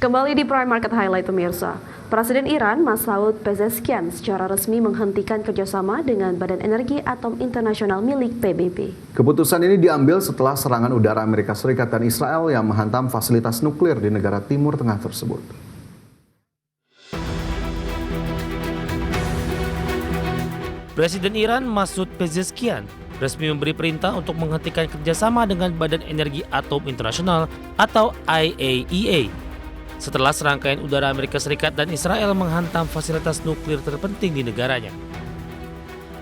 Kembali di Prime Market Highlight pemirsa, Presiden Iran Masoud Pezeshkian secara resmi menghentikan kerjasama dengan Badan Energi Atom Internasional milik PBB. Keputusan ini diambil setelah serangan udara Amerika Serikat dan Israel yang menghantam fasilitas nuklir di negara Timur Tengah tersebut. Presiden Iran Masoud Pezeshkian resmi memberi perintah untuk menghentikan kerjasama dengan Badan Energi Atom Internasional atau IAEA setelah serangkaian udara Amerika Serikat dan Israel menghantam fasilitas nuklir terpenting di negaranya.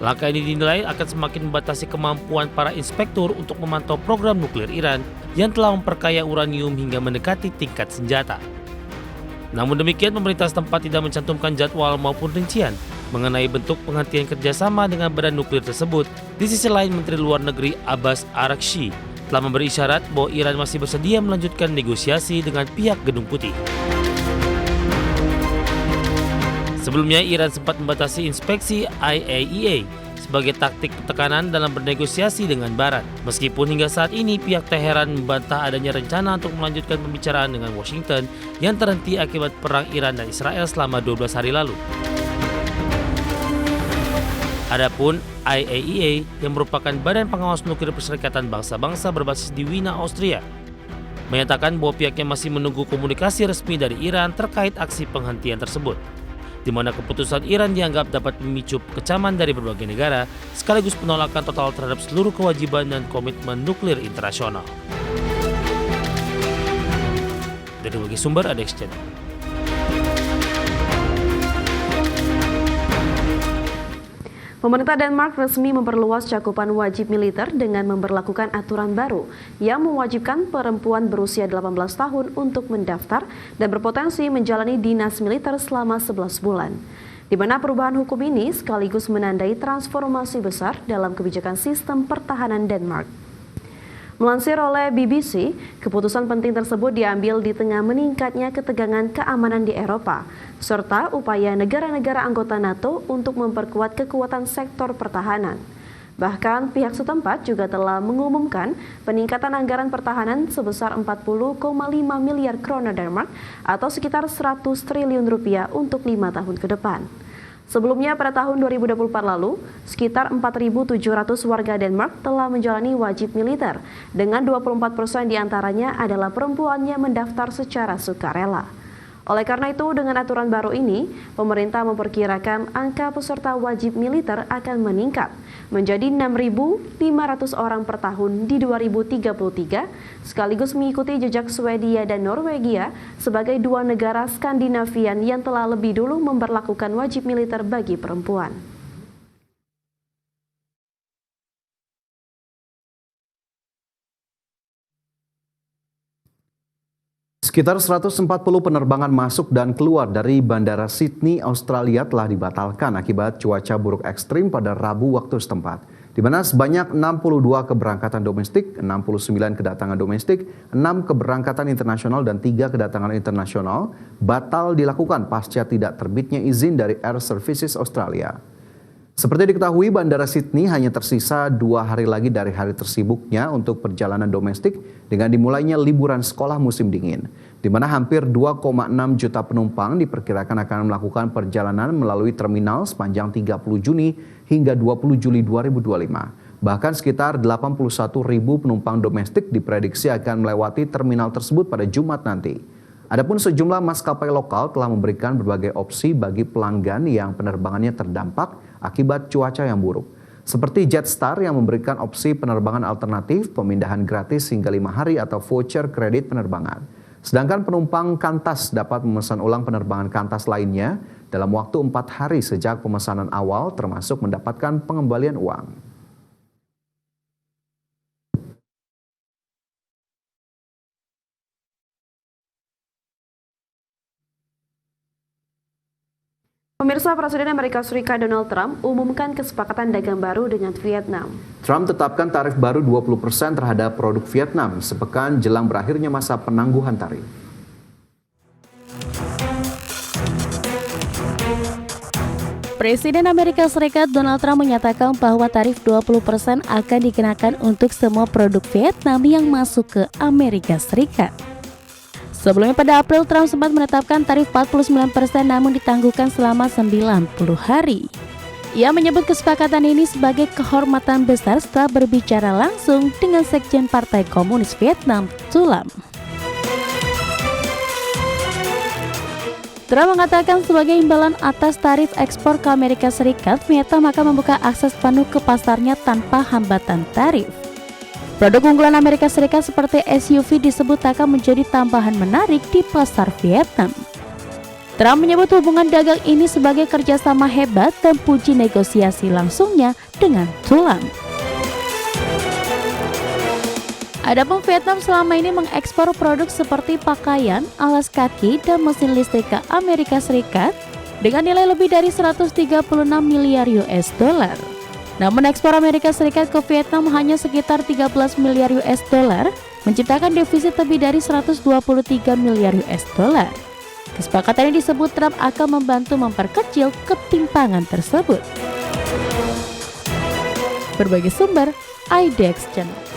Langkah ini dinilai akan semakin membatasi kemampuan para inspektur untuk memantau program nuklir Iran yang telah memperkaya uranium hingga mendekati tingkat senjata. Namun demikian, pemerintah setempat tidak mencantumkan jadwal maupun rincian mengenai bentuk penghentian kerjasama dengan badan nuklir tersebut. Di sisi lain, Menteri Luar Negeri Abbas Araghchi telah memberi isyarat bahwa Iran masih bersedia melanjutkan negosiasi dengan pihak Gedung Putih. Sebelumnya, Iran sempat membatasi inspeksi IAEA sebagai taktik tekanan dalam bernegosiasi dengan Barat. Meskipun hingga saat ini pihak Teheran membantah adanya rencana untuk melanjutkan pembicaraan dengan Washington yang terhenti akibat perang Iran dan Israel selama 12 hari lalu. Adapun IAEA yang merupakan Badan Pengawas Nuklir Perserikatan Bangsa-Bangsa berbasis di Wina, Austria, menyatakan bahwa pihaknya masih menunggu komunikasi resmi dari Iran terkait aksi penghentian tersebut, di mana keputusan Iran dianggap dapat memicu kecaman dari berbagai negara, sekaligus penolakan total terhadap seluruh kewajiban dan komitmen nuklir internasional. Dari berbagai sumber ada Exchange. Pemerintah Denmark resmi memperluas cakupan wajib militer dengan memberlakukan aturan baru yang mewajibkan perempuan berusia 18 tahun untuk mendaftar dan berpotensi menjalani dinas militer selama 11 bulan. Di mana perubahan hukum ini sekaligus menandai transformasi besar dalam kebijakan sistem pertahanan Denmark. Melansir oleh BBC, keputusan penting tersebut diambil di tengah meningkatnya ketegangan keamanan di Eropa, serta upaya negara-negara anggota NATO untuk memperkuat kekuatan sektor pertahanan. Bahkan pihak setempat juga telah mengumumkan peningkatan anggaran pertahanan sebesar 40,5 miliar kroner Denmark atau sekitar 100 triliun rupiah untuk 5 tahun ke depan. Sebelumnya pada tahun 2024 lalu, sekitar 4.700 warga Denmark telah menjalani wajib militer, dengan 24% diantaranya adalah perempuan yang mendaftar secara sukarela. Oleh karena itu, dengan aturan baru ini, pemerintah memperkirakan angka peserta wajib militer akan meningkat menjadi 6.500 orang per tahun di 2033, sekaligus mengikuti jejak Swedia dan Norwegia sebagai dua negara Skandinavian yang telah lebih dulu memberlakukan wajib militer bagi perempuan. Sekitar 140 penerbangan masuk dan keluar dari Bandara Sydney, Australia telah dibatalkan akibat cuaca buruk ekstrim pada Rabu waktu setempat, di mana sebanyak 62 keberangkatan domestik, 69 kedatangan domestik, 6 keberangkatan internasional dan 3 kedatangan internasional batal dilakukan pasca tidak terbitnya izin dari Air Services Australia. Seperti diketahui, Bandara Sydney hanya tersisa 2 hari lagi dari hari tersibuknya untuk perjalanan domestik dengan dimulainya liburan sekolah musim dingin, di mana hampir 2,6 juta penumpang diperkirakan akan melakukan perjalanan melalui terminal sepanjang 30 Juni hingga 20 Juli 2025. Bahkan sekitar 81.000 penumpang domestik diprediksi akan melewati terminal tersebut pada Jumat nanti. Adapun sejumlah maskapai lokal telah memberikan berbagai opsi bagi pelanggan yang penerbangannya terdampak akibat cuaca yang buruk. Seperti Jetstar yang memberikan opsi penerbangan alternatif, pemindahan gratis hingga 5 hari atau voucher kredit penerbangan. Sedangkan penumpang Qantas dapat memesan ulang penerbangan Qantas lainnya dalam waktu 4 hari sejak pemesanan awal, termasuk mendapatkan pengembalian uang. Pemirsa, Presiden Amerika Serikat Donald Trump umumkan kesepakatan dagang baru dengan Vietnam. Trump tetapkan tarif baru 20% terhadap produk Vietnam sepekan jelang berakhirnya masa penangguhan tarif. Presiden Amerika Serikat Donald Trump menyatakan bahwa tarif 20% akan dikenakan untuk semua produk Vietnam yang masuk ke Amerika Serikat. Sebelumnya pada April, Trump sempat menetapkan tarif 49% namun ditangguhkan selama 90 hari. Ia menyebut kesepakatan ini sebagai kehormatan besar setelah berbicara langsung dengan Sekjen Partai Komunis Vietnam, Thu Lam. Trump mengatakan sebagai imbalan atas tarif ekspor ke Amerika Serikat, Vietnam akan membuka akses penuh ke pasarnya tanpa hambatan tarif. Produk unggulan Amerika Serikat seperti SUV disebut akan menjadi tambahan menarik di pasar Vietnam. Trump menyebut hubungan dagang ini sebagai kerjasama hebat dan puji negosiasi langsungnya dengan Thu Lam. Adapun Vietnam selama ini mengekspor produk seperti pakaian, alas kaki, dan mesin listrik ke Amerika Serikat dengan nilai lebih dari 136 miliar US dollar. Namun ekspor Amerika Serikat ke Vietnam hanya sekitar 13 miliar US dollar, menciptakan defisit lebih dari 123 miliar US dollar. Kesepakatan ini disebut Trump akan membantu memperkecil ketimpangan tersebut. Berbagai sumber, IDX Channel.